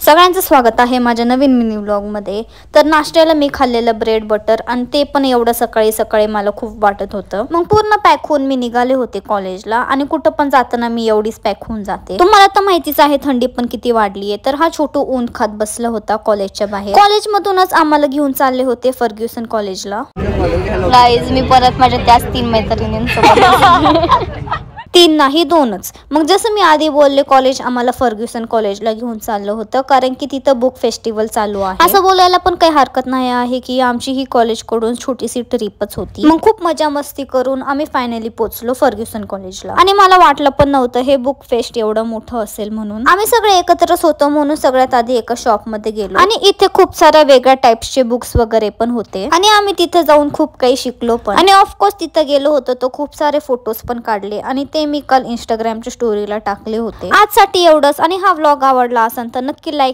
सगळ्यांचं स्वागत आहे माझ्या नवीन मिनी व्लॉग मध्ये। तर नाश्त्याला मी खाल्लेलं ब्रेड बटर आणि ते पण एवढं सकाळी सकाळी मला खूप वाटत होतं। मग पूर्ण पॅक होऊन मी निघाले होते कॉलेजला आणि कुठं पण जाताना मी एवढीच पॅक होऊन जाते। तुम्हाला तर माहितीच आहे थंडी पण किती वाढली आहे। तर हा छोटू ऊन खात बसला होता कॉलेजच्या बाहेर। कॉलेज मधूनच आम्हाला घेऊन चालले होते फर्ग्युसन कॉलेजला। गाईज मी परत माझ्या त्याच 3 मैत्रिणींसोबत तीन नाही दोनच। मग जसं मी आधी बोलले कॉलेज आम्हाला फर्ग्युसन कॉलेजला घेऊन चाललं होतं कारण की तिथं बुक फेस्टिवल चालू आहे। असं बोलायला पण काही हरकत नाही आहे की आमची ही कॉलेज कडून छोटीशी ट्रिपच होती। मग खूप मजा मस्ती करून आम्ही फायनली पोहोचलो फर्ग्युसन कॉलेजला आणि मला वाटलं पण नव्हतं हे बुक फेस्ट एवढं मोठं असेल म्हणून। आम्ही सगळे एकत्रच होतो म्हणून सगळ्यात आधी एका शॉप मध्ये गेलो आणि इथे खूप साऱ्या वेगळ्या टाइप्सचे बुक्स वगैरे पण होते आणि आम्ही तिथे जाऊन खूप काही शिकलो पण आणि ऑफकोर्स तिथे गेलो होतो तो खूप सारे फोटोज पण काढले आणि ते मी काल इंस्टाग्रामच्या स्टोरीला टाकले होते। आजसाठी एवढंच आणि हा व्लॉग आवडला असेल तर नक्की लाईक